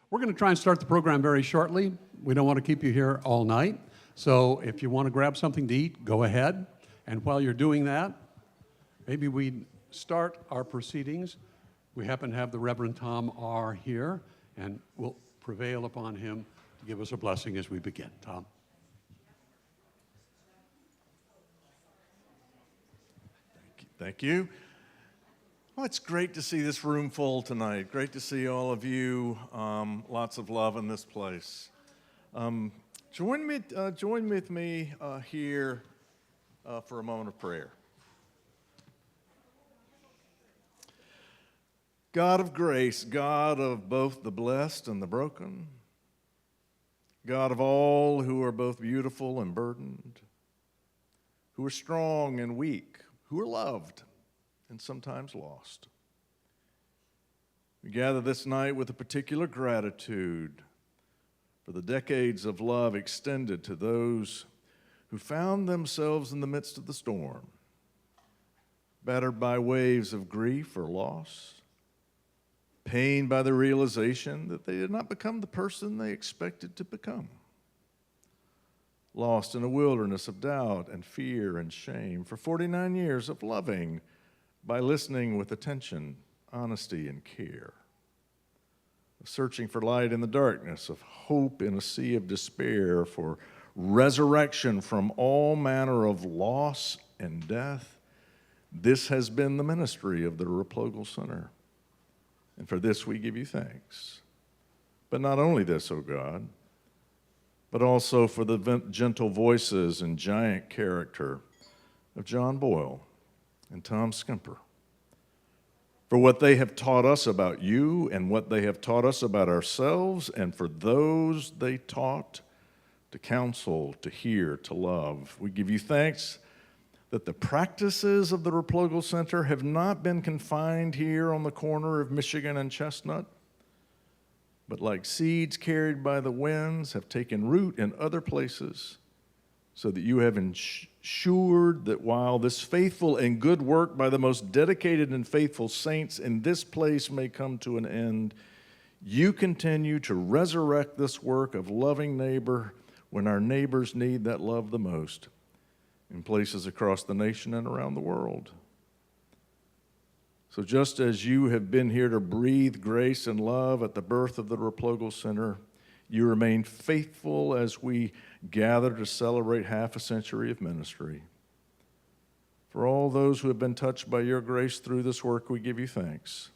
We're going to try and start the program very shortly. We don't want to keep you here all night. So if you want to grab something to eat, go ahead. And while you're doing that, maybe we start our proceedings. We happen to have the Reverend Tom R. here, and we'll prevail upon him to give us a blessing as we begin. Tom. Thank you. Well, it's great to see this room full tonight. Great to see all of you. Lots of love in this place. Join with me here for a moment of prayer. God of grace, God of both the blessed and the broken, God of all who are both beautiful and burdened, who are strong and weak, who are loved and sometimes lost. We gather this night with a particular gratitude for the decades of love extended to those who found themselves in the midst of the storm, battered by waves of grief or loss, pained by the realization that they did not become the person they expected to become, lost in a wilderness of doubt and fear and shame for 49 years of loving by listening with attention, honesty, and care, of searching for light in the darkness, of hope in a sea of despair, for resurrection from all manner of loss and death. This has been the ministry of the Replogal Center. And for this we give you thanks. But not only this, O God, but also for the gentle voices and giant character of John Boyle and Tom Skimper, for what they have taught us about you and what they have taught us about ourselves, and for those they taught to counsel, to hear, to love. We give you thanks that the practices of the Replogal Center have not been confined here on the corner of Michigan and Chestnut, but like seeds carried by the winds have taken root in other places, so that you have ensured that while this faithful and good work by the most dedicated and faithful saints in this place may come to an end, you continue to resurrect this work of loving neighbor when our neighbors need that love the most in places across the nation and around the world. So just as you have been here to breathe grace and love at the birth of the Replogal Center, you remain faithful as we gather to celebrate half a century of ministry. For all those who have been touched by your grace through this work, we give you thanks.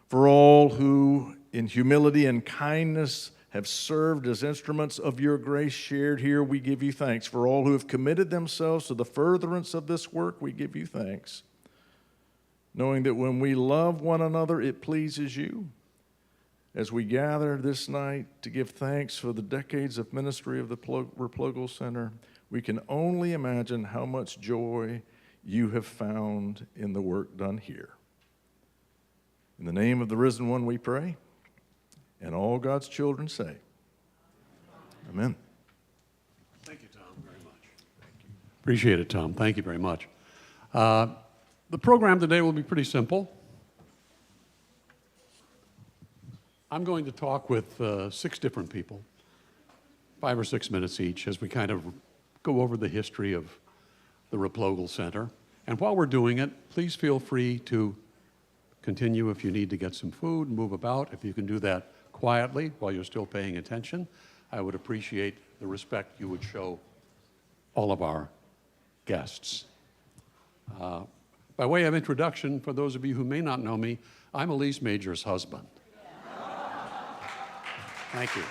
For all who, in humility and kindness, have served as instruments of your grace shared here, we give you thanks. For all who have committed themselves to the furtherance of this work, we give you thanks, knowing that when we love one another, it pleases you. As we gather this night to give thanks for the decades of ministry of the Replogal Center, we can only imagine how much joy you have found in the work done here. In the name of the risen one we pray, and all God's children say, Amen. Thank you, Tom, very much. Thank you. Appreciate it, Tom. Thank you very much. The program today will be pretty simple. I'm going to talk with 6 different people, 5 or 6 minutes each, as we kind of go over the history of the Replogal Center. And while we're doing it, please feel free to continue if you need to get some food, move about. If you can do that quietly while you're still paying attention, I would appreciate the respect you would show all of our guests. By way of introduction, for those of you who may not know me, I'm Elise Major's husband. Thank you.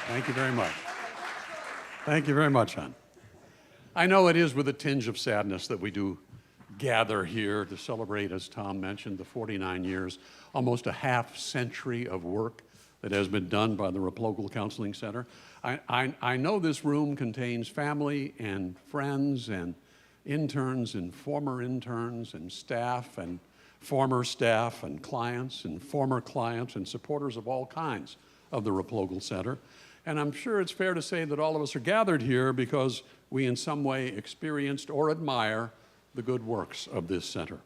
Thank you very much. Thank you very much, hon. I know it is with a tinge of sadness that we do gather here to celebrate, as Tom mentioned, the 49 years, almost a half century of work that has been done by the Replogal Counseling Center. I know this room contains family and friends and interns and former interns and staff and former staff and clients and former clients and supporters of all kinds of the Replogal Center. And I'm sure it's fair to say that all of us are gathered here because we in some way experienced or admire the good works of this center.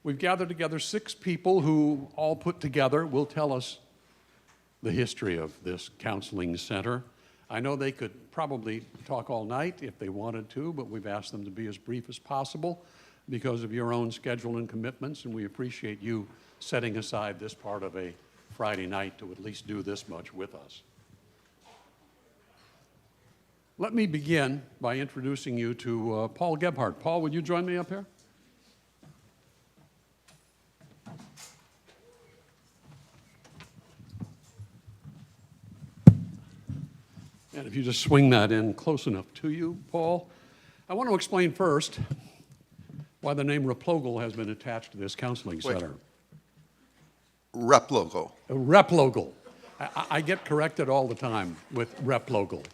We've gathered together 6 people who all put together will tell us the history of this counseling center. I know they could probably talk all night if they wanted to, but we've asked them to be as brief as possible because of your own schedule and commitments, and we appreciate you setting aside this part of a Friday night to at least do this much with us. Let me begin by introducing you to Paul Gebhardt. Paul, would you join me up here? And if you just swing that in close enough to you, Paul, I want to explain first why the name Replogle has been attached to this counseling center. Replogle. Replogle. I get corrected all the time with Replogle.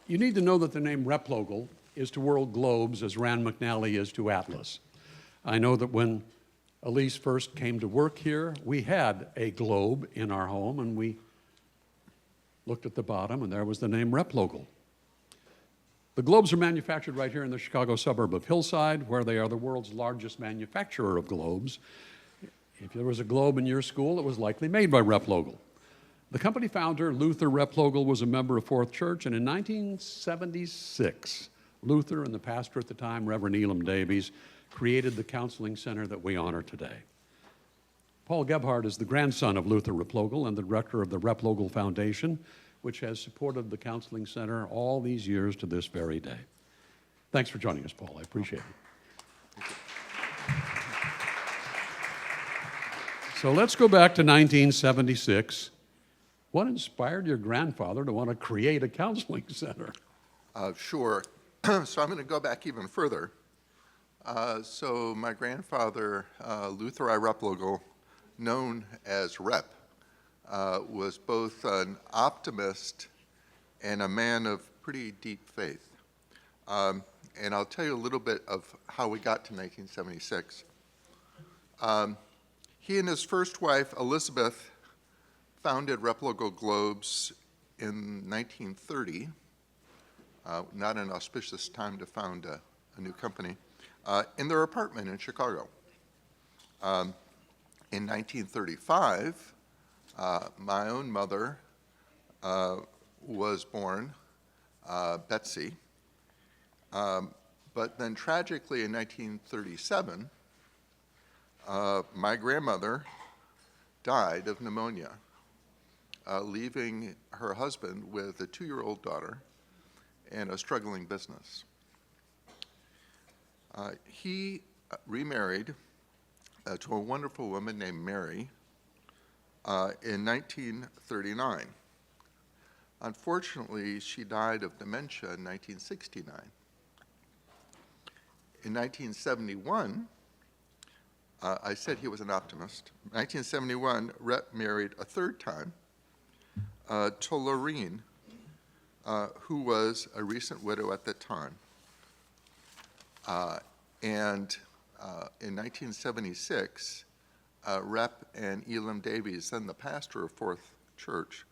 You need to know that the name Replogle is to world globes as Rand McNally is to Atlas. I know that when Elise first came to work here, we had a globe in our home, and we looked at the bottom, and there was the name Replogle. The globes are manufactured right here in the Chicago suburb of Hillside, where they are the world's largest manufacturer of globes. If there was a globe in your school, it was likely made by Replogle. The company founder, Luther Replogle, was a member of Fourth Church, and in 1976, Luther and the pastor at the time, Reverend Elam Davies, created the counseling center that we honor today. Paul Gebhardt is the grandson of Luther Replogle and the director of the Replogle Foundation, which has supported the counseling center all these years to this very day. Thanks for joining us, Paul. I appreciate it. So let's go back to 1976. What inspired your grandfather to want to create a counseling center? Sure. So I'm going to go back even further. So my grandfather, Luther I. Replogle, known as Rep, was both an optimist and a man of pretty deep faith. And I'll tell you a little bit of how we got to 1976. He and his first wife, Elizabeth, founded Replogle Globes in 1930, not an auspicious time to found a new company, in their apartment in Chicago. In 1935, my own mother was born, Betsy, but then tragically in 1937, my grandmother died of pneumonia, leaving her husband with a 2-year-old daughter and a struggling business. He remarried to a wonderful woman named Mary in 1939. Unfortunately, she died of dementia in 1969. In 1971, I said he was an optimist. In 1971, Rep married a third time to Lorene, who was a recent widow at the time. And in 1976, Rep and Elam Davies, then the pastor of Fourth Church,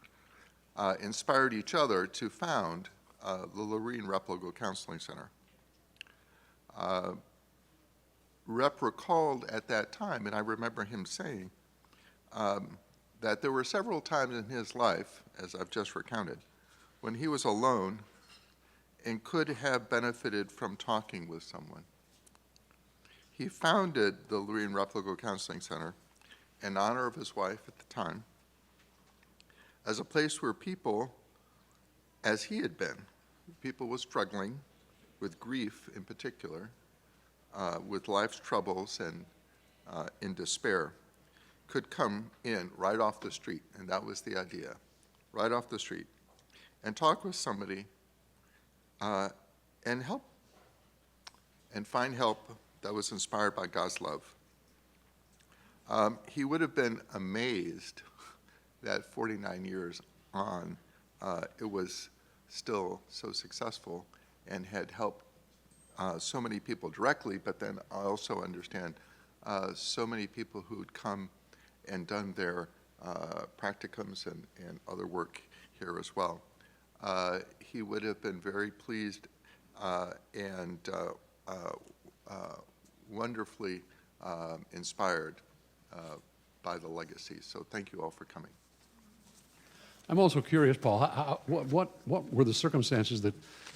inspired each other to found the Lorene Replogle Counseling Center. Rep recalled at that time, and I remember him saying, that there were several times in his life, as I've just recounted, when he was alone and could have benefited from talking with someone. He founded the Lorene Replogle Counseling Center in honor of his wife at the time as a place where people, as he had been, people were struggling with grief in particular, with life's troubles and in despair, could come in right off the street, and that was the idea, right off the street, and talk with somebody and help, and find help that was inspired by God's love. He would have been amazed that 49 years on, it was still so successful and had helped so many people directly, but then I also understand so many people who'd come and done their practicums and other work here as well. He would have been very pleased and wonderfully inspired by the legacy. So thank you all for coming. I'm also curious, Paul, what were the circumstances that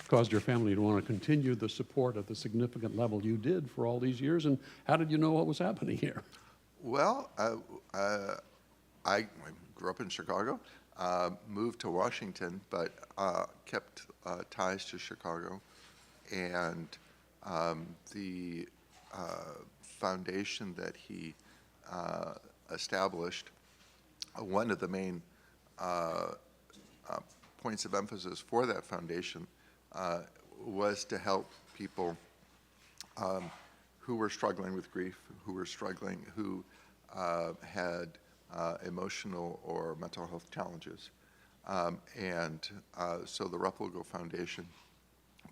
caused your family to want to continue the support at the significant level you did for all these years, and how did you know what was happening here? Well, I grew up in Chicago, moved to Washington, but kept ties to Chicago. And the foundation that he established, one of the main points of emphasis for that foundation was to help people who were struggling with grief, who had emotional or mental health challenges. So the Replogo Foundation,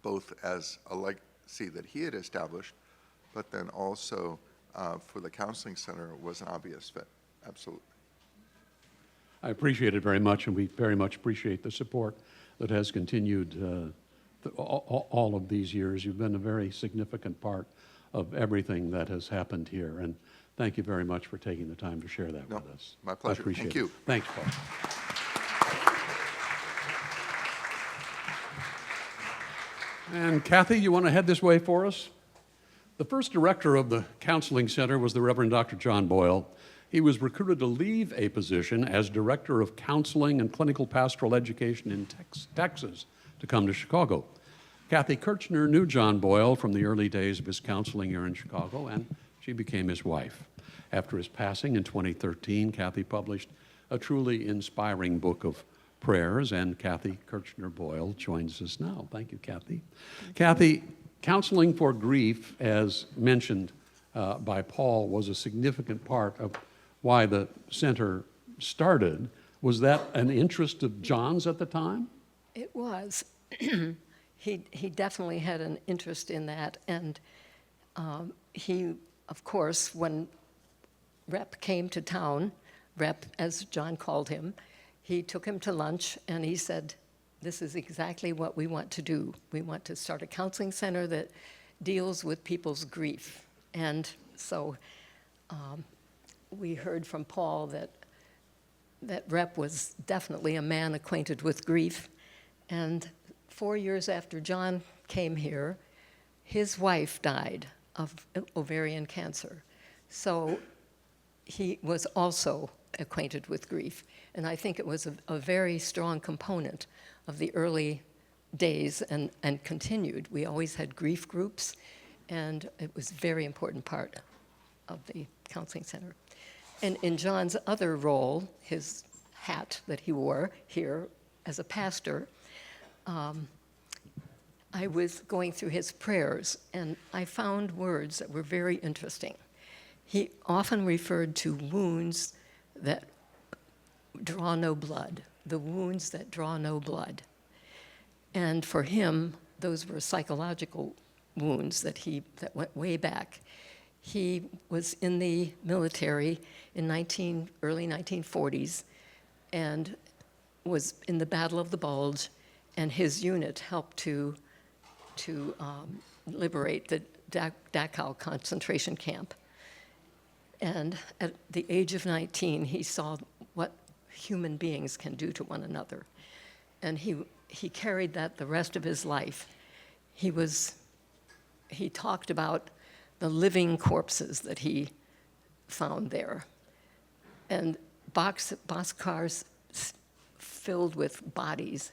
both as a legacy that he had established, but then also for the counseling center, was an obvious fit. Absolutely. I appreciate it very much, and we very much appreciate the support that has continued all of these years. You've been a very significant part of everything that has happened here, and thank you very much for taking the time to share that with us. My pleasure. I appreciate Thank you. it. Thanks, Paul. And Kathy, you want to head this way for us? The first director of the Counseling Center was the Reverend Dr. John Boyle. He was recruited to leave a position as Director of Counseling and Clinical Pastoral Education in Texas to come to Chicago. Kathy Kirchner knew John Boyle from the early days of his counseling here in Chicago, and she became his wife. After his passing in 2013, Kathy published a truly inspiring book of prayers, and Kathy Kirchner Boyle joins us now. Thank you, Kathy. Kathy, counseling for grief, as mentioned by Paul, was a significant part of why the center started. Was that an interest of John's at the time? It was. He definitely had an interest in that, and he, of course, when Rep came to town, Rep, as John called him, he took him to lunch, and he said, "This is exactly what we want to do. We want to start a counseling center that deals with people's grief." And so we heard from Paul that Rep was definitely a man acquainted with grief. And 4 years after John came here, his wife died of ovarian cancer. So he was also acquainted with grief. And I think it was a very strong component of the early days and continued. We always had grief groups, and it was a very important part of the counseling center. And in John's other role, his hat that he wore here as a pastor, I was going through his prayers, and I found words that were very interesting. He often referred to wounds that draw no blood, the wounds that draw no blood. And for him, those were psychological wounds that went way back. He was in the military in early 1940s and was in the Battle of the Bulge, and his unit helped to liberate the Dachau concentration camp. And at the age of 19, he saw what human beings can do to one another. And he carried that the rest of his life. He talked about the living corpses that he found there. And boxcars filled with bodies,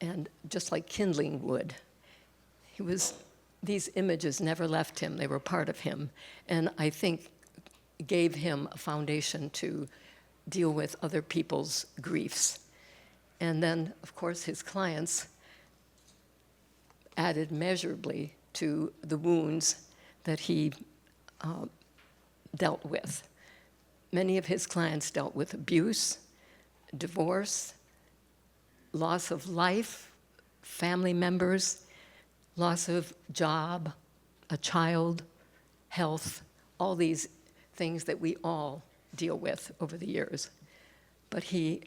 and just like kindling wood. These images never left him. They were part of him. And I think gave him a foundation to deal with other people's griefs. And then, of course, his clients added measurably to the wounds that he dealt with. Many of his clients dealt with abuse, divorce, loss of life, family members, loss of job, a child, health, all these things that we all deal with over the years. But he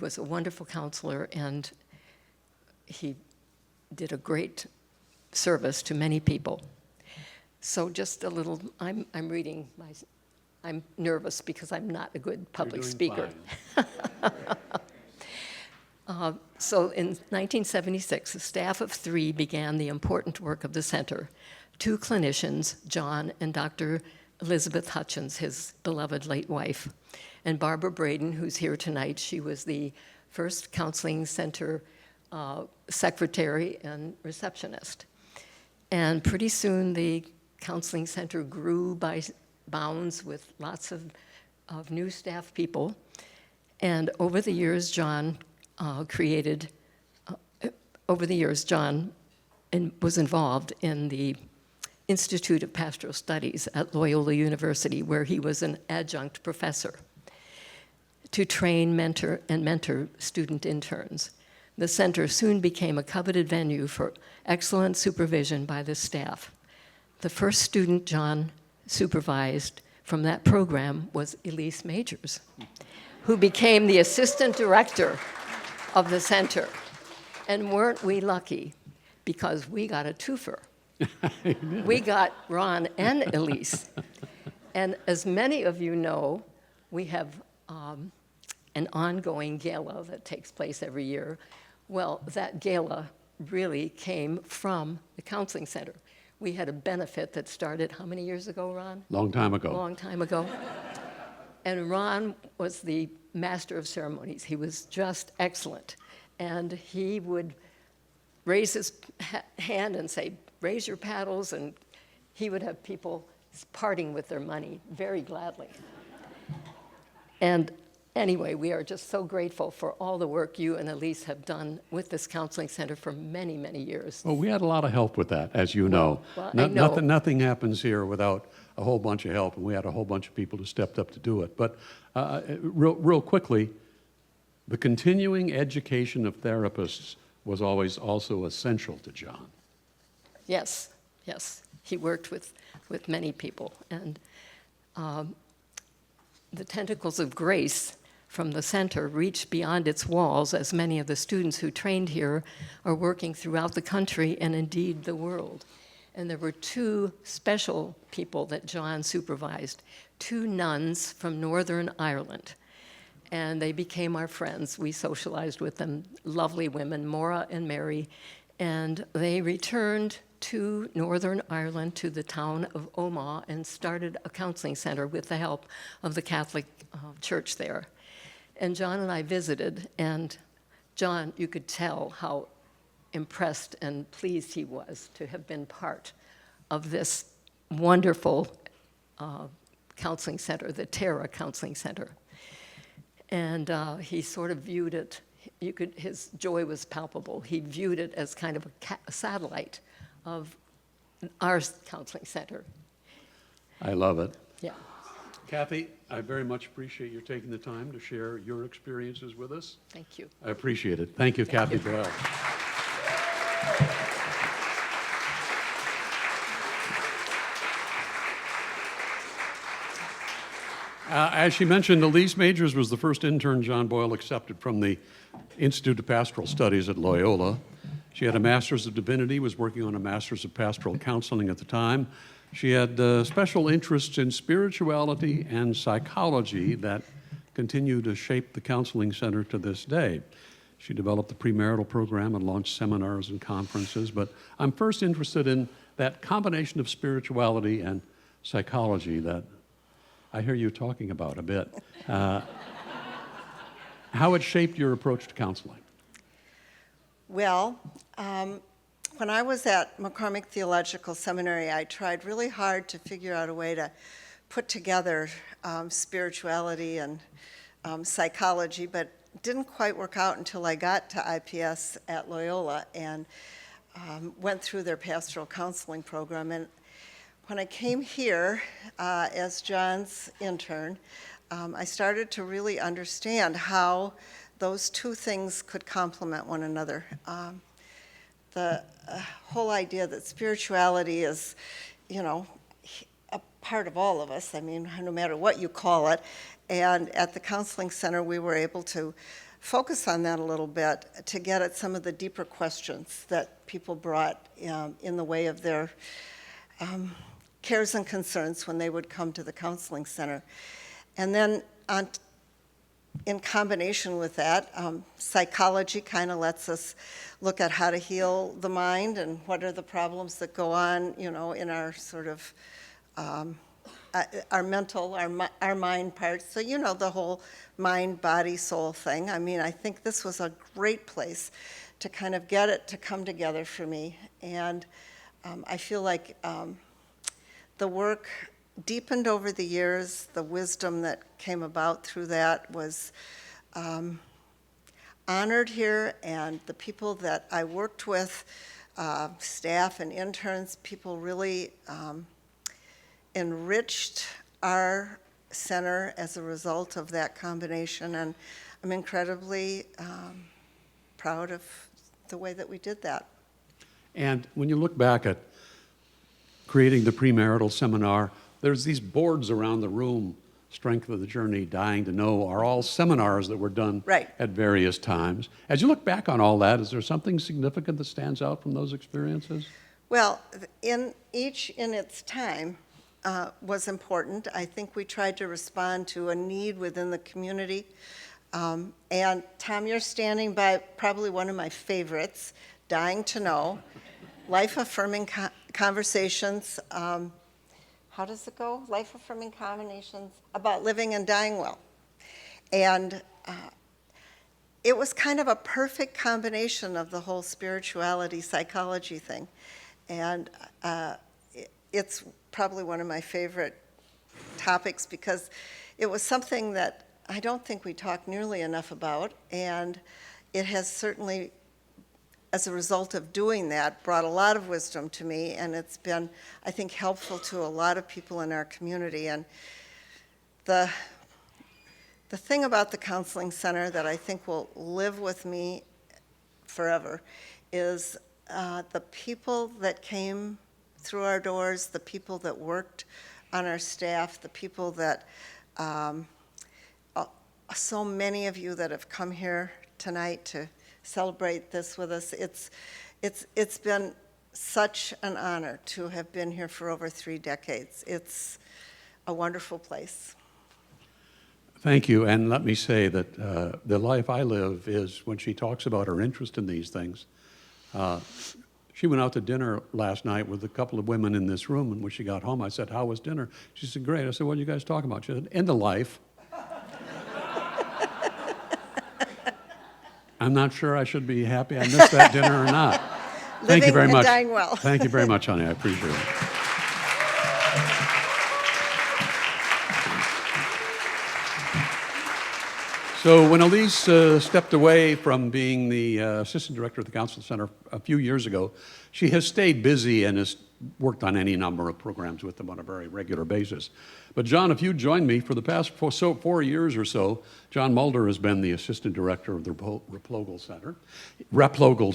was a wonderful counselor, and he did a great service to many people. So just a little, I'm reading I'm nervous because I'm not a good public doing speaker. fine. So in 1976, a staff of 3 began the important work of the center. 2 clinicians, John and Dr. Elizabeth Hutchins, his beloved late wife, and Barbara Braden, who's here tonight. She was the first counseling center secretary and receptionist. And pretty soon the counseling center grew by bounds with lots of new staff people. And over the years, John was involved in the Institute of Pastoral Studies at Loyola University, where he was an adjunct professor to train, mentor student interns. The center soon became a coveted venue for excellent supervision by the staff. The first student John supervised from that program was Elise Majors, who became the assistant director of the center. And weren't we lucky, because we got a twofer. We got Ron and Elise. And as many of you know, we have an ongoing gala that takes place every year. Well, that gala really came from the counseling center. We had a benefit that started how many years ago, Ron? Long time ago. Long time ago. And Ron was the master of ceremonies. He was just excellent. And he would raise his hand and say, raise your paddles, and he would have people parting with their money very gladly. And anyway, we are just so grateful for all the work you and Elise have done with this counseling center for many, many years. Well, we had a lot of help with that, as you know. Well, I know. Nothing happens here without a whole bunch of help, and we had a whole bunch of people who stepped up to do it. But real quickly, the continuing education of therapists was always also essential to John. Yes, yes. He worked with many people. And the tentacles of grace from the center reached beyond its walls, as many of the students who trained here are working throughout the country and indeed the world. And there were 2 special people that John supervised, 2 nuns from Northern Ireland. And they became our friends. We socialized with them, lovely women, Maura and Mary. And they returned to Northern Ireland, to the town of Omagh, and started a counseling center with the help of the Catholic Church there. And John and I visited, and John, you could tell how impressed and pleased he was to have been part of this wonderful counseling center, the Terra Counseling Center. And he sort of viewed it, his joy was palpable. He viewed it as kind of a satellite of our counseling center. I love it. Yeah. Kathy, I very much appreciate your taking the time to share your experiences with us. Thank you. I appreciate it. Thank you, Kathy you. Doyle. As she mentioned, Elise Majors was the first intern John Boyle accepted from the Institute of Pastoral Studies at Loyola. She had a Master's of Divinity, was working on a Master's of Pastoral Counseling at the time. She had special interests in spirituality and psychology that continue to shape the counseling center to this day. She developed the premarital program and launched seminars and conferences, but I'm first interested in that combination of spirituality and psychology that I hear you talking about a bit. How it shaped your approach to counseling? Well, when I was at McCormick Theological Seminary, I tried really hard to figure out a way to put together spirituality and psychology, but didn't quite work out until I got to IPS at Loyola and went through their pastoral counseling program. And when I came here as John's intern, I started to really understand how those 2 things could complement one another. The whole idea that spirituality is, a part of all of us, I mean, no matter what you call it. And at the counseling center, we were able to focus on that a little bit to get at some of the deeper questions that people brought in the way of their cares and concerns when they would come to the counseling center. And then in combination with that, psychology kind of lets us look at how to heal the mind and what are the problems that go on, in our sort of our mental, our mind parts. So, the whole mind, body, soul thing. I mean, I think this was a great place to kind of get it to come together for me. And I feel like the work deepened over the years. The wisdom that came about through that was honored here, and the people that I worked with, staff and interns, people really enriched our center as a result of that combination, and I'm incredibly proud of the way that we did that. And when you look back at creating the premarital seminar, there's these boards around the room, Strength of the Journey, Dying to Know, are all seminars that were done Right. at various times. As you look back on all that, is there something significant that stands out from those experiences? Well, each in its time was important. I think we tried to respond to a need within the community. And Tom, you're standing by probably one of my favorites, Dying to Know, life-affirming conversations. How does it go? Life-affirming combinations about living and dying well. And it was kind of a perfect combination of the whole spirituality, psychology thing. And it's probably one of my favorite topics because it was something that I don't think we talk nearly enough about. And it has certainly, as a result of doing that, brought a lot of wisdom to me, and it's been, I think, helpful to a lot of people in our community. And the thing about the counseling center that I think will live with me forever is the people that came through our doors, the people that worked on our staff, the people that, so many of you that have come here tonight to celebrate this with us. It's been such an honor to have been here for over 3 decades. It's a wonderful place. Thank you, and let me say that the life I live is, when she talks about her interest in these things, she went out to dinner last night with a couple of women in this room, and when she got home, I said, "How was dinner?" She said, "Great." I said, "What are you guys talking about?" She said, "End of life." I'm not sure I should be happy I missed that dinner or not. Thank you very Living and much. dying well. Thank you very much, honey. I appreciate it. So when Elise stepped away from being the assistant director of the Council Center a few years ago, she has stayed busy and has worked on any number of programs with them on a very regular basis. But John, if you join me, for the past 4 years or so, John Mulder has been the assistant director of the Replogle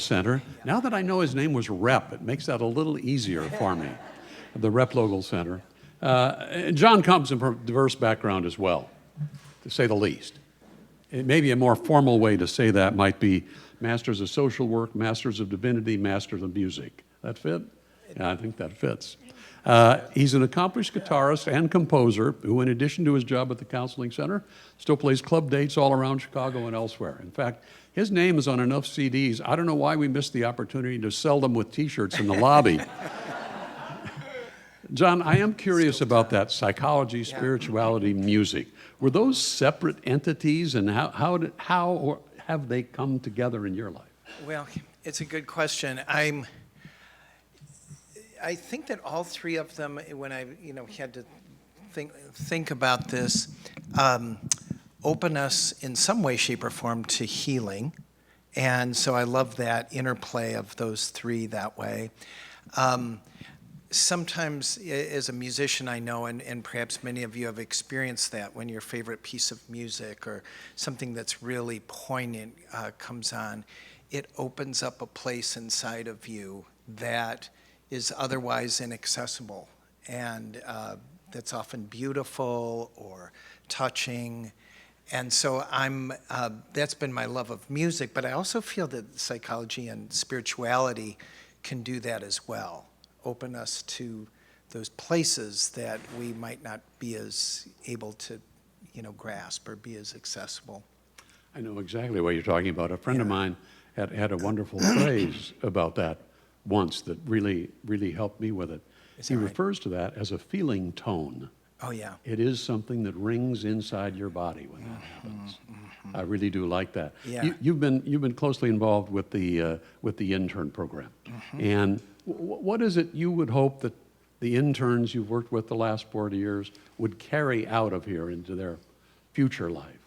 Center. Now that I know his name was Rep, it makes that a little easier for me, the Replogle Center. John comes from a diverse background as well, to say the least. Maybe a more formal way to say that might be Masters of Social Work, Masters of Divinity, Masters of Music. That fit? Yeah, I think that fits. He's an accomplished guitarist and composer who, in addition to his job at the Counseling Center, still plays club dates all around Chicago and elsewhere. In fact, his name is on enough CDs. I don't know why we missed the opportunity to sell them with T-shirts in the lobby. John, I am curious about that psychology, spirituality, music. Were those separate entities, and how have they come together in your life? Well, it's a good question. I think that all three of them, when I had to think about this, open us in some way, shape, or form to healing, and so I love that interplay of those three that way. Sometimes, as a musician, I know, and perhaps many of you have experienced that, when your favorite piece of music or something that's really poignant comes on, it opens up a place inside of you that is otherwise inaccessible, and that's often beautiful or touching. And so that's been my love of music, but I also feel that psychology and spirituality can do that as well. Open us to those places that we might not be as able to, grasp or be as accessible. I know exactly what you're talking about. A friend of mine had a wonderful phrase about that once that really, really helped me with it. Is He that right? refers to that as a feeling tone. Oh, yeah. It is something that rings inside your body when that happens. I really do like that. Yeah. You've been closely involved with the intern program, and what is it you would hope that the interns you've worked with the last 40 years would carry out of here into their future life?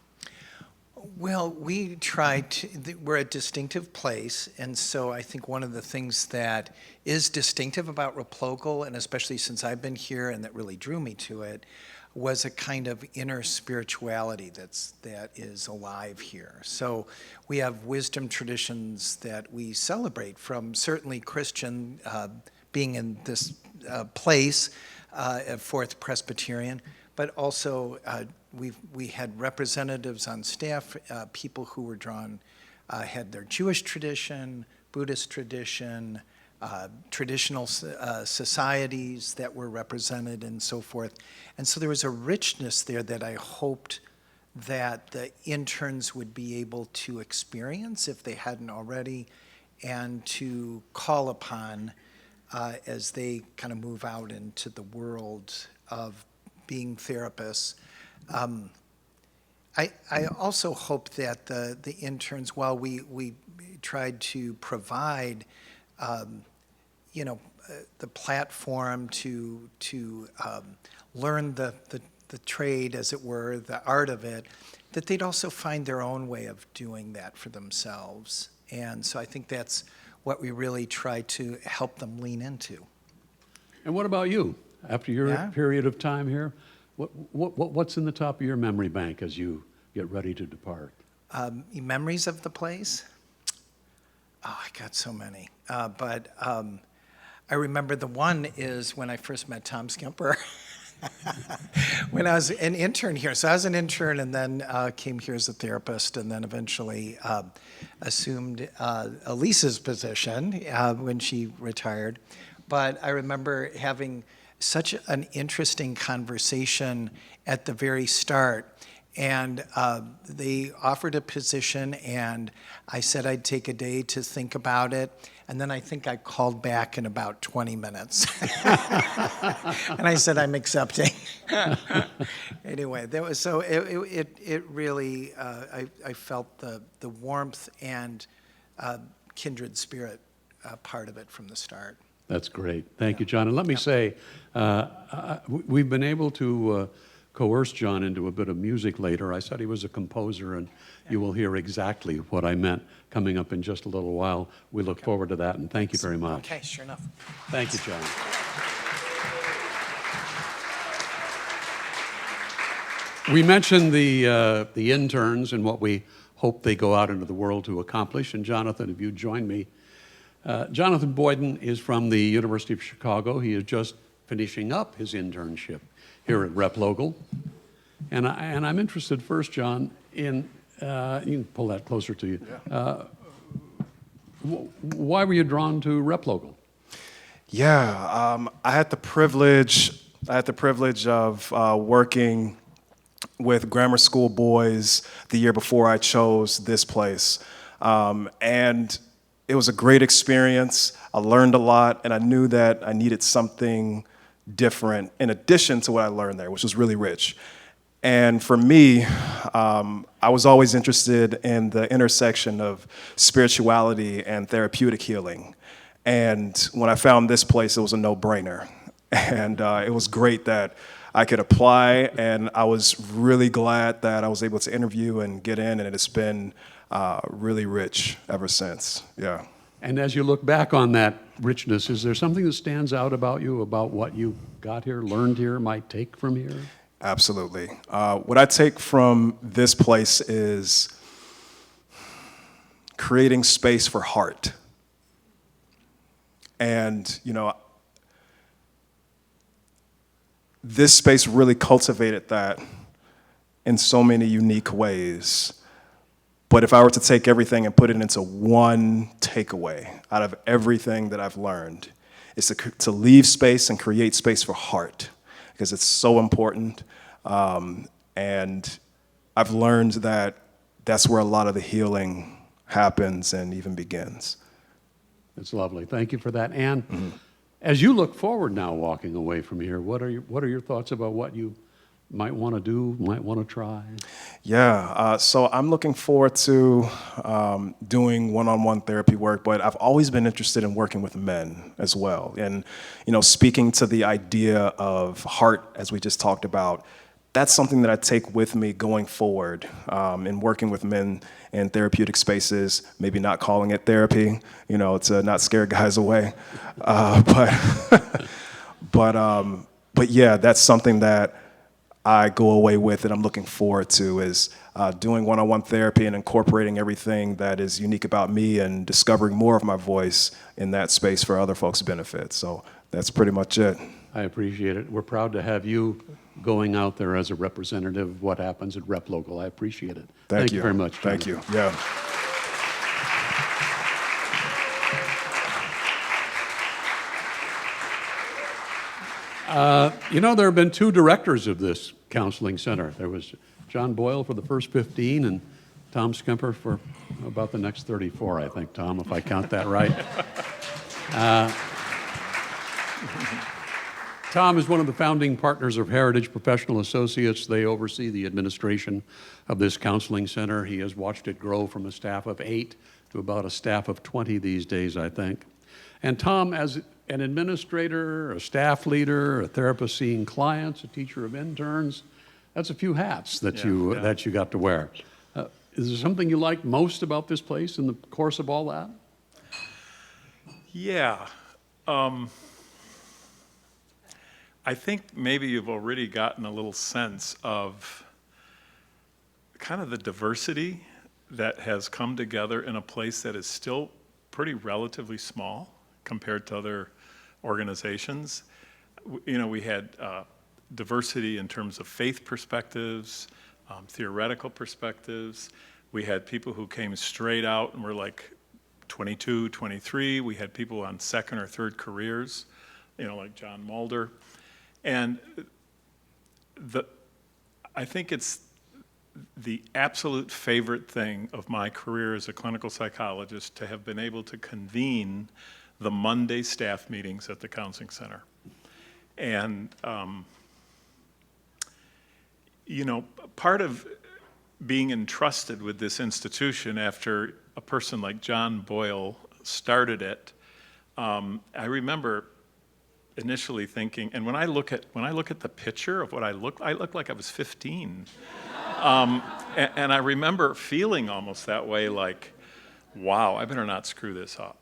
Well, we're a distinctive place, and so I think one of the things that is distinctive about Replogle, and especially since I've been here and that really drew me to it, was a kind of inner spirituality that is alive here. So we have wisdom traditions that we celebrate from certainly Christian, being in this place, at Fourth Presbyterian, but also we had representatives on staff, people who were drawn, had their Jewish tradition, Buddhist tradition, traditional societies that were represented and so forth. And so there was a richness there that I hoped that the interns would be able to experience if they hadn't already, and to call upon as they kind of move out into the world of being therapists. I also hope that the interns, while we tried to provide the platform to learn the trade, as it were, the art of it, that they'd also find their own way of doing that for themselves. And so I think that's what we really try to help them lean into. And what about you? After your Yeah. period of time here, what's in the top of your memory bank as you get ready to depart? Memories of the place? Oh, I got so many. But I remember the one is when I first met Tom Skimper. When I was an intern here. So I was an intern and then came here as a therapist, and then eventually assumed Elisa's position when she retired. But I remember having such an interesting conversation at the very start. And they offered a position, and I said I'd take a day to think about it. And then I think I called back in about 20 minutes. And I said, I'm accepting. Anyway, it really, I felt the warmth and kindred spirit part of it from the start. That's great. Thank you, John. And let me say, we've been able to coerce John into a bit of music later. I said he was a composer, and you will hear exactly what I meant coming up in just a little while. We look forward to that, and thank you very much. Okay, sure enough. Thank you, John. We mentioned the interns and what we hope they go out into the world to accomplish. And Jonathan, if you join me. Jonathan Boyden is from the University of Chicago. He is just finishing up his internship here at Replogle. And I'm interested first, John, in, you can pull that closer to you. Yeah. Why were you drawn to Replogle? Yeah, I had the privilege of working with grammar school boys the year before I chose this place. And it was a great experience. I learned a lot, and I knew that I needed something different in addition to what I learned there, which was really rich. And for me, I was always interested in the intersection of spirituality and therapeutic healing. And when I found this place, it was a no-brainer. And it was great that I could apply, and I was really glad that I was able to interview and get in, and it's been really rich ever since, yeah. And as you look back on that richness, is there something that stands out about you, about what you got here, learned here, might take from here? Absolutely. What I take from this place is creating space for heart. And, you know, this space really cultivated that in so many unique ways. But if I were to take everything and put it into one takeaway out of everything that I've learned, is to leave space and create space for heart, because it's so important. And I've learned that that's where a lot of the healing happens and even begins. It's lovely. Thank you for that. And as you look forward now, walking away from here, what are your thoughts about what you might want to do, might want to try? Yeah, so I'm looking forward to doing one-on-one therapy work, but I've always been interested in working with men as well. And, speaking to the idea of heart, as we just talked about, that's something that I take with me going forward in working with men in therapeutic spaces, maybe not calling it therapy, to not scare guys away. But yeah, that's something that I go away with and I'm looking forward to, is doing one-on-one therapy and incorporating everything that is unique about me and discovering more of my voice in that space for other folks' benefit. So that's pretty much it. I appreciate it. We're proud to have you going out there as a representative of what happens at Rep Local. I appreciate it. Thank you very much. Thank John. you. Yeah. There have been two directors of this counseling center. There was John Boyle for the first 15 and Tom Skemper for about the next 34, I think, Tom, if I count that right. Tom is one of the founding partners of Heritage Professional Associates. They oversee the administration of this counseling center. He has watched it grow from a staff of 8 to about a staff of 20 these days, I think. And Tom, as an administrator, a staff leader, a therapist seeing clients, a teacher of interns, that's a few hats that you got to wear. Is there something you like most about this place in the course of all that? Yeah. I think maybe you've already gotten a little sense of kind of the diversity that has come together in a place that is still pretty relatively small compared to other organizations. We had diversity in terms of faith perspectives, theoretical perspectives. We had people who came straight out and were like 22, 23. We had people on second or third careers, like John Mulder. And I think it's the absolute favorite thing of my career as a clinical psychologist to have been able to convene the Monday staff meetings at the counseling center. And, part of being entrusted with this institution after a person like John Boyle started it, I remember initially thinking, and when I look at the picture of what I look like I was 15. And I remember feeling almost that way, like, wow, I better not screw this up.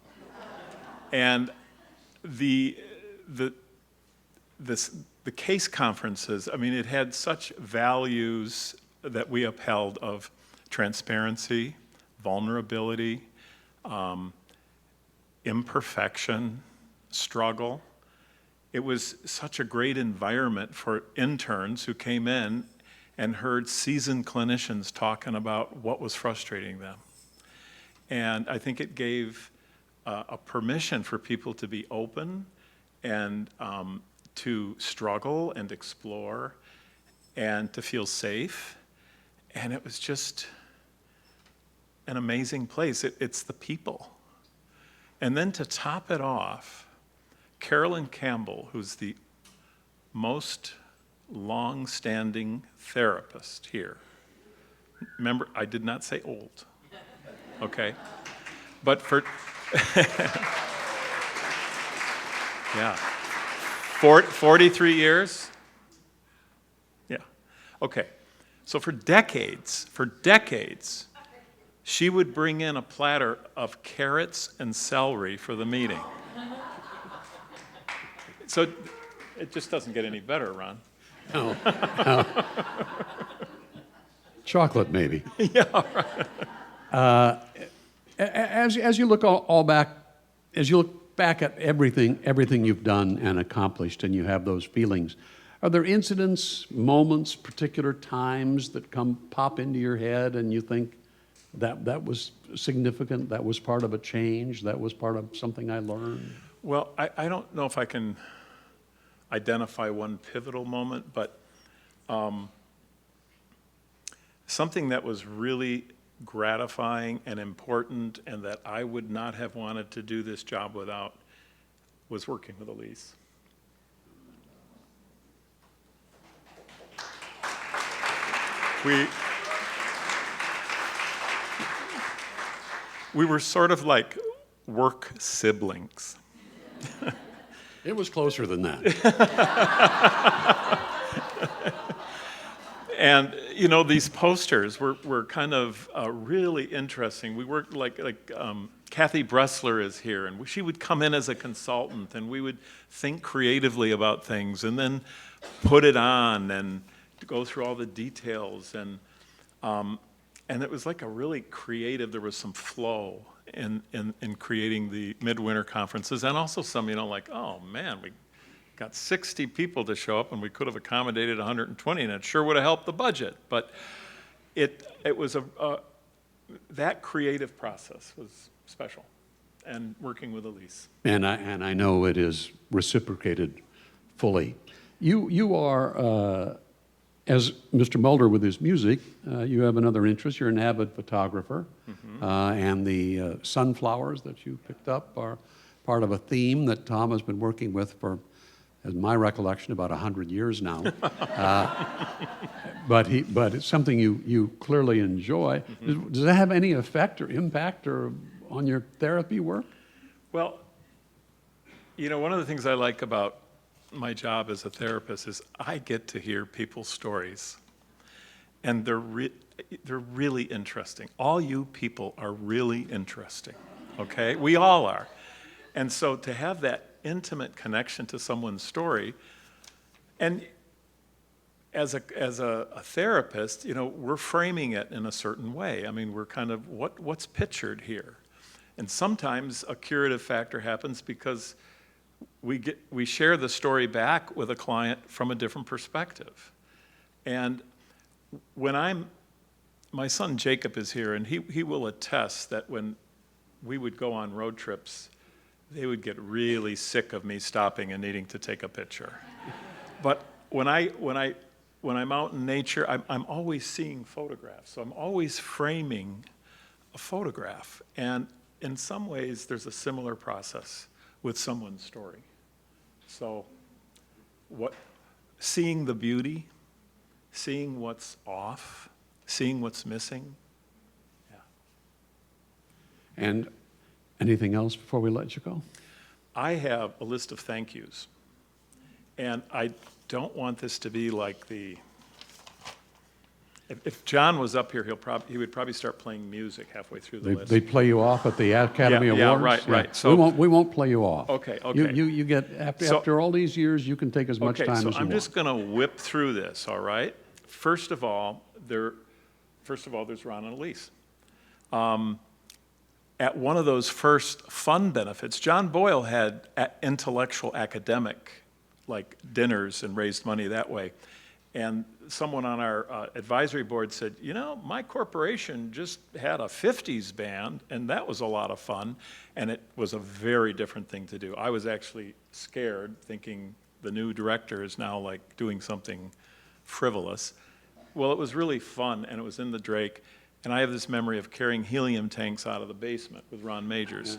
And the case conferences, it had such values that we upheld of transparency, vulnerability, imperfection, struggle. It was such a great environment for interns who came in and heard seasoned clinicians talking about what was frustrating them. And I think it gave a permission for people to be open and to struggle and explore and to feel safe. And it was just an amazing place. It's the people. And then to top it off, Carolyn Campbell, who's the most long-standing therapist here. Remember, I did not say old, okay? But for, yeah, 43 years? Yeah, okay. So for decades, she would bring in a platter of carrots and celery for the meeting. So it just doesn't get any better, Ron. No. Chocolate, maybe. Yeah, right. As you look as you look back at everything you've done and accomplished, and you have those feelings, are there incidents, moments, particular times that pop into your head, and you think that was significant, that was part of a change, that was part of something I learned? Well, I don't know if I can identify one pivotal moment, but something that was really gratifying and important and that I would not have wanted to do this job without was working with Elise. We were sort of like work siblings. It was closer than that. And, you know, these posters were kind of really interesting. We worked like Kathy Bressler is here, and she would come in as a consultant, and we would think creatively about things and then put it on and go through all the details. And it was like a really creative, there was some flow in creating the midwinter conferences, and also some, you know, like, oh man, we got 60 people to show up and we could have accommodated 120 and it sure would have helped the budget. But it was that creative process was special, and working with Elise. And I know it is reciprocated fully. You are, as Mr. Mulder with his music, you have another interest. You're an avid photographer, and the sunflowers that you picked up are part of a theme that Tom has been working with for, as my recollection, about 100 years now. But it's something you clearly enjoy. Does that have any effect or impact or on your therapy work? Well, you know, one of the things I like about my job as a therapist is I get to hear people's stories, and they're really interesting. All you people are really interesting, okay? We all are. And so to have that intimate connection to someone's story, and as a therapist, you know, we're framing it in a certain way. I mean, we're kind of, what's pictured here? And sometimes a curative factor happens because we share the story back with a client from a different perspective. And when my son Jacob is here, and he will attest that when we would go on road trips, they would get really sick of me stopping and needing to take a picture. But when I'm out in nature, I'm always seeing photographs. So I'm always framing a photograph. And in some ways, there's a similar process with someone's story. So seeing the beauty, seeing what's off, seeing what's missing. Yeah. And anything else before we let you go? I have a list of thank yous. And I don't want this to be like if John was up here, he would probably start playing music halfway through the list. They play you off at the Academy Yeah, Awards? right. So we won't play you off. Okay. You get, after all these years, you can take as much time as you want. I'm just going to whip through this, all right? First of all, there's Ron and Elise. At one of those first fund benefits, John Boyle had intellectual academic, like dinners, and raised money that way. And someone on our advisory board said, you know, my corporation just had a 50s band, and that was a lot of fun, and it was a very different thing to do. I was actually scared, thinking the new director is now like doing something frivolous. Well, it was really fun, and it was in the Drake, and I have this memory of carrying helium tanks out of the basement with Ron Majors.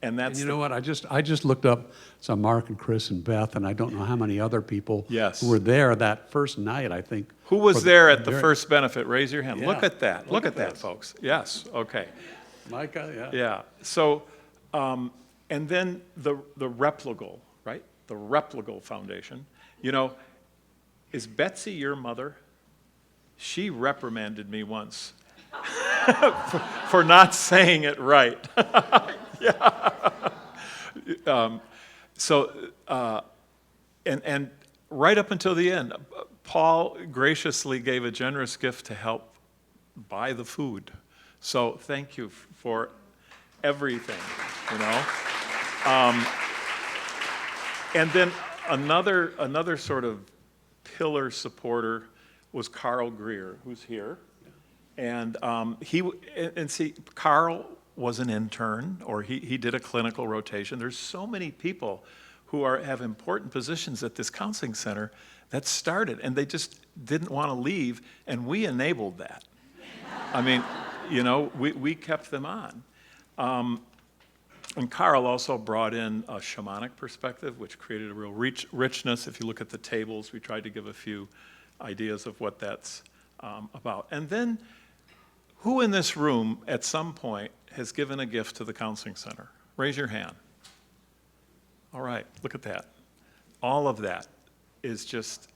And that's you know what? I just looked up some Mark and Chris and Beth, and I don't know how many other people who were there that first night, I think. Who was there at the first benefit? Raise your hand. Yeah. Look at that. Look at that, this. folks. Yes, okay. Micah, yeah. Yeah. So, and then the Replicable, right? The Replicable Foundation. You know, is Betsy your mother? She reprimanded me once for not saying it right. Yeah. And right up until the end, Paul graciously gave a generous gift to help buy the food. So thank you for everything, you know. And then another sort of pillar supporter was Carl Greer, who's here. And see, Carl was an intern, or he did a clinical rotation. There's so many people who have important positions at this counseling center that started, and they just didn't want to leave, and we enabled that. I mean, you know, we kept them on. And Carl also brought in a shamanic perspective, which created a real richness. If you look at the tables, we tried to give a few ideas of what that's about. And then, who in this room at some point has given a gift to the counseling center? Raise your hand. All right, look at that. All of that is just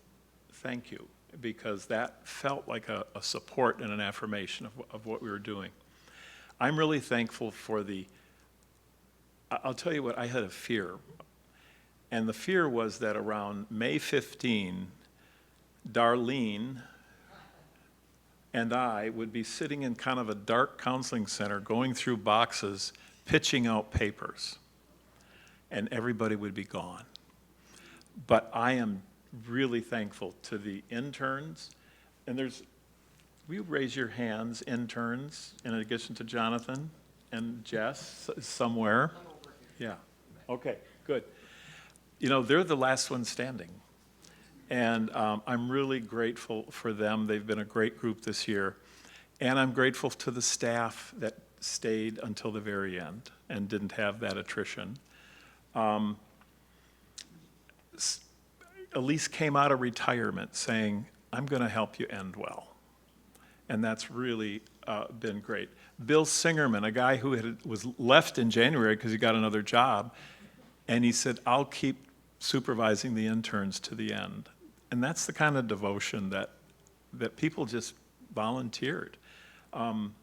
thank you, because that felt like a support and an affirmation of what we were doing. I'm really thankful for I'll tell you what, I had a fear. And the fear was that around May 15, Darlene and I would be sitting in kind of a dark counseling center, going through boxes, pitching out papers, and everybody would be gone. But I am really thankful to the interns, and will you raise your hands, interns, in addition to Jonathan and Jess somewhere? Yeah, okay, good. You know, they're the last ones standing. And I'm really grateful for them. They've been a great group this year. And I'm grateful to the staff that stayed until the very end and didn't have that attrition. Elise came out of retirement saying, I'm going to help you end well. And that's really been great. Bill Singerman, a guy who was left in January because he got another job, and he said, I'll keep supervising the interns to the end. And that's the kind of devotion that people just volunteered. And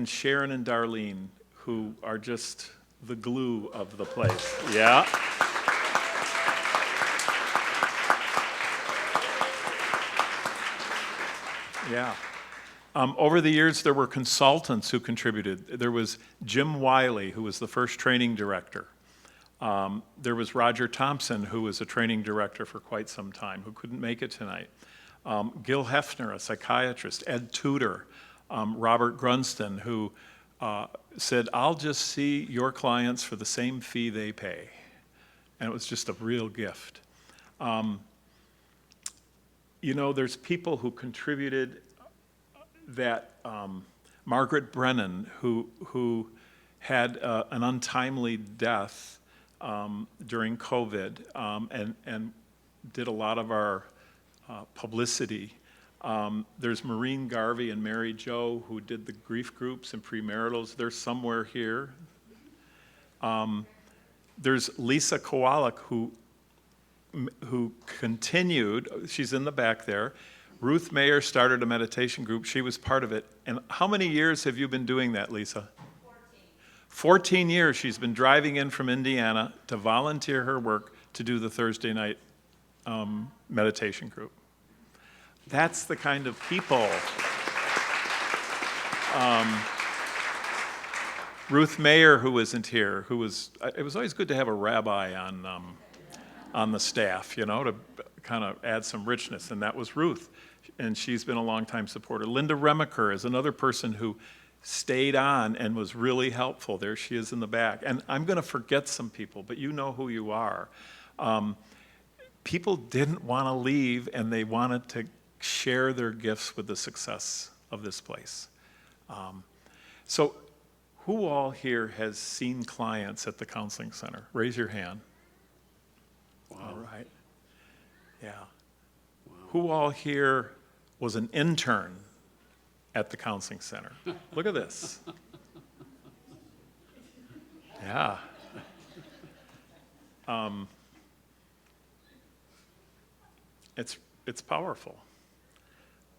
Sharon and Darlene, who are just the glue of the place. Yeah. Yeah. Over the years, there were consultants who contributed. There was Jim Wiley, who was the first training director. There was Roger Thompson, who was a training director for quite some time, who couldn't make it tonight. Gil Hefner, a psychiatrist. Ed Tudor, Robert Grunston, who said, I'll just see your clients for the same fee they pay. And it was just a real gift. You know, there's people who contributed that Margaret Brennan, who had an untimely death during COVID and did a lot of our publicity. There's Maureen Garvey and Mary Jo, who did the grief groups and premaritals. They're somewhere here. There's Lisa Kowalik, who continued. She's in the back there. Ruth Mayer started a meditation group. She was part of it. And how many years have you been doing that, Lisa? 14 years she's been driving in from Indiana to volunteer her work to do the Thursday night meditation group. That's the kind of people. Ruth Mayer, who isn't here, it was always good to have a rabbi on the staff, you know, to kind of add some richness, and that was Ruth, and she's been a longtime supporter. Linda Remacher is another person who stayed on and was really helpful. There she is in the back. And I'm going to forget some people, but you know who you are. People didn't want to leave, and they wanted to share their gifts with the success of this place. So who all here has seen clients at the counseling center? Raise your hand. Wow. All right. Yeah. Wow. Who all here was an intern at the counseling center? Look at this. Yeah. It's powerful.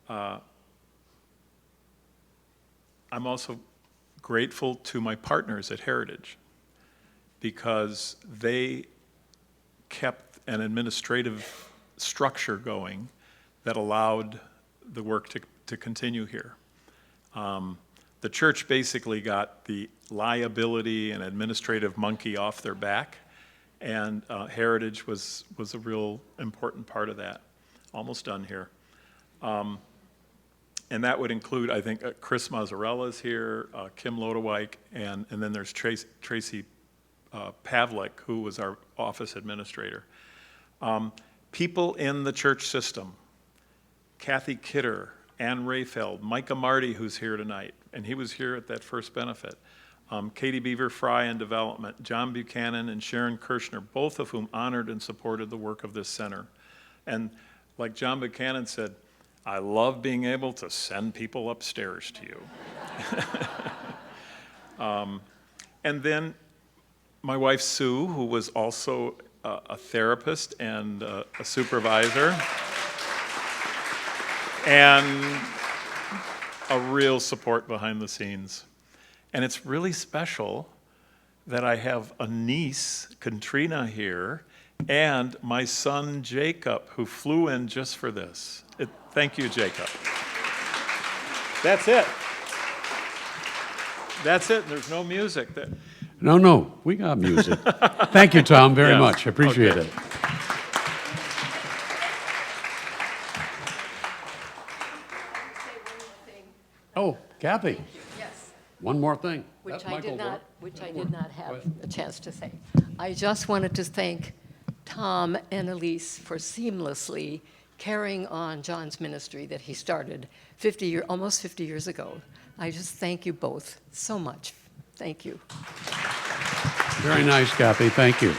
I'm also grateful to my partners at Heritage, because they kept an administrative structure going that allowed the work to continue here. The church basically got the liability and administrative monkey off their back, and Heritage was a real important part of that. Almost done here. And that would include, I think, Chris Mazzarella's here, Kim Lodewijk, and then there's Tracy Pavlik, who was our office administrator. People in the church system, Kathy Kidder, Ann Rayfeld, Micah Marty, who's here tonight, and he was here at that first benefit. Katie Beaver Fry in development, John Buchanan and Sharon Kirshner, both of whom honored and supported the work of this center. And like John Buchanan said, I love being able to send people upstairs to you. And then my wife Sue, who was also a therapist and a supervisor, and a real support behind the scenes. And it's really special that I have a niece, Katrina, here, and my son, Jacob, who flew in just for this. Thank you, Jacob. That's it. That's it. There's no music. No, we got music. Thank you, Tom, very Yes. much. I appreciate Okay. it. Oh, Kathy, Yes. one more thing. Which That I mic will did not, work. which I did not have a chance to say. I just wanted to thank Tom and Elise for seamlessly carrying on John's ministry that he started almost 50 years ago. I just thank you both so much. Thank you. Very nice, Kathy. Thank you.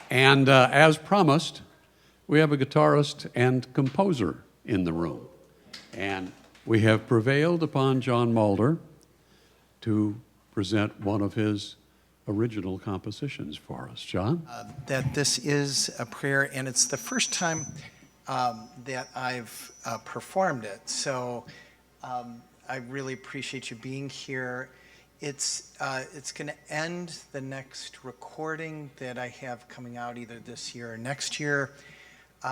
And as promised, we have a guitarist and composer in the room. And we have prevailed upon John Mulder to present one of his original compositions for us. John? That this is a prayer, and it's the first time that I've performed it. So I really appreciate you being here. It's going to end the next recording that I have coming out either this year or next year,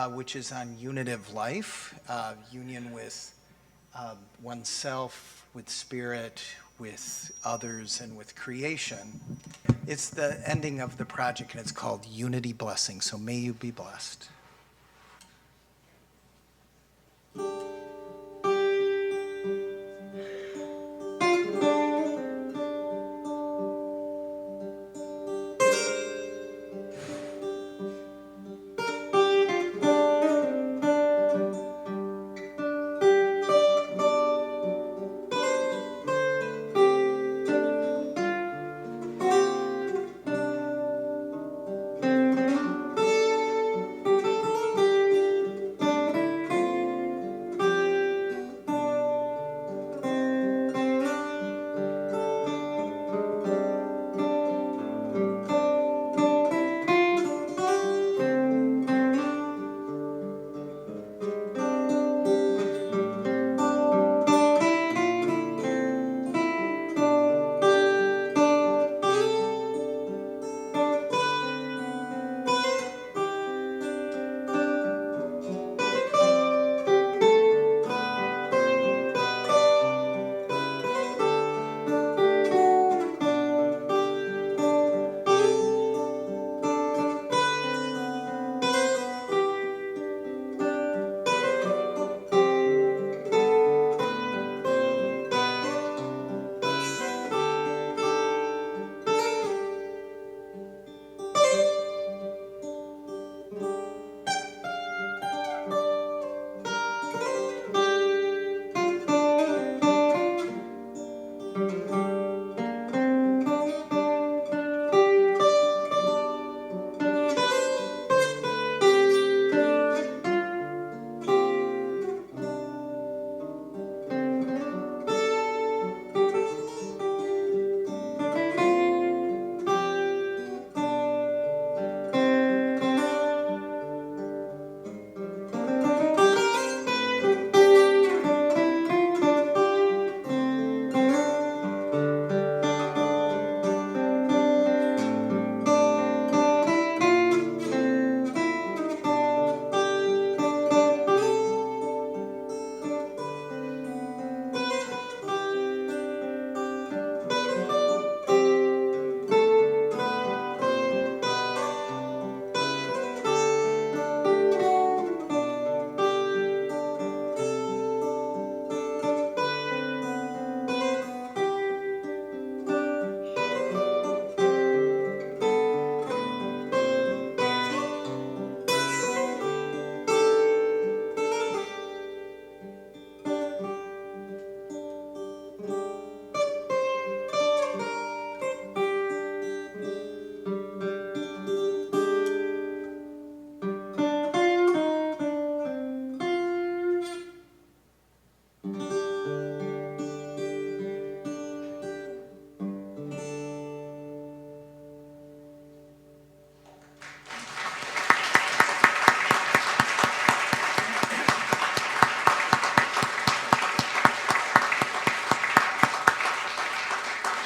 which is on unitive life, union with oneself, with spirit, with others, and with creation. It's the ending of the project, and it's called Unity Blessing. So may you be blessed.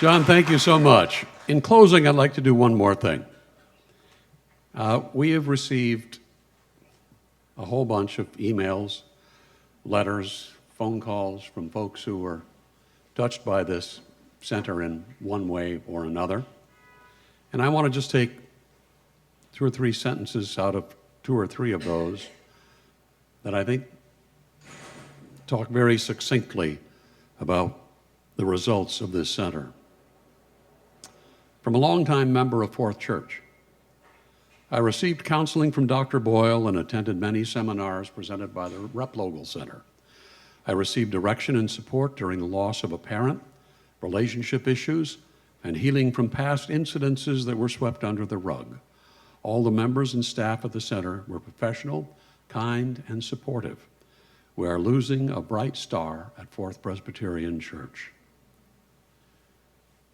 John, thank you so much. In closing, I'd like to do one more thing. We have received a whole bunch of emails, letters, phone calls from folks who were touched by this center in one way or another. And I want to just take 2 or 3 sentences out of 2 or 3 of those that I think talk very succinctly about the results of this center. From a longtime member of Fourth Church, I received counseling from Dr. Boyle and attended many seminars presented by the Replogle Center. I received direction and support during the loss of a parent, relationship issues, and healing from past incidences that were swept under the rug. All the members and staff of the center were professional, kind, and supportive. We are losing a bright star at Fourth Presbyterian Church.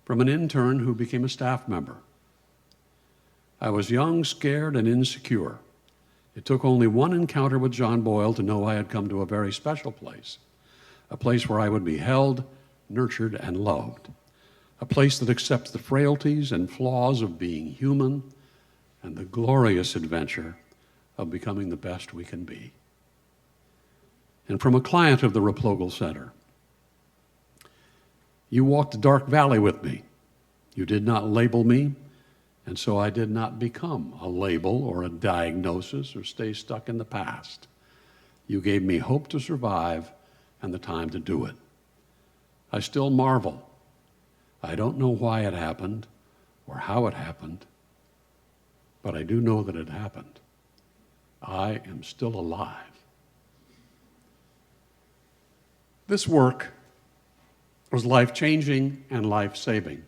From an intern who became a staff member, I was young, scared, and insecure. It took only one encounter with John Boyle to know I had come to a very special place, a place where I would be held, nurtured, and loved, a place that accepts the frailties and flaws of being human and the glorious adventure of becoming the best we can be. And from a client of the Replogle Center, you walked a dark valley with me. You did not label me, and so I did not become a label or a diagnosis or stay stuck in the past. You gave me hope to survive and the time to do it. I still marvel. I don't know why it happened or how it happened, but I do know that it happened. I am still alive. This work was life-changing and life-saving,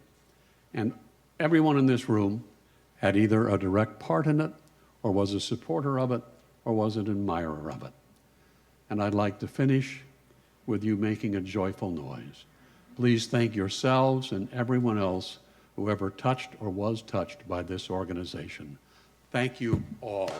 and everyone in this room had either a direct part in it, or was a supporter of it, or was an admirer of it. And I'd like to finish with you making a joyful noise. Please thank yourselves and everyone else who ever touched or was touched by this organization. Thank you all.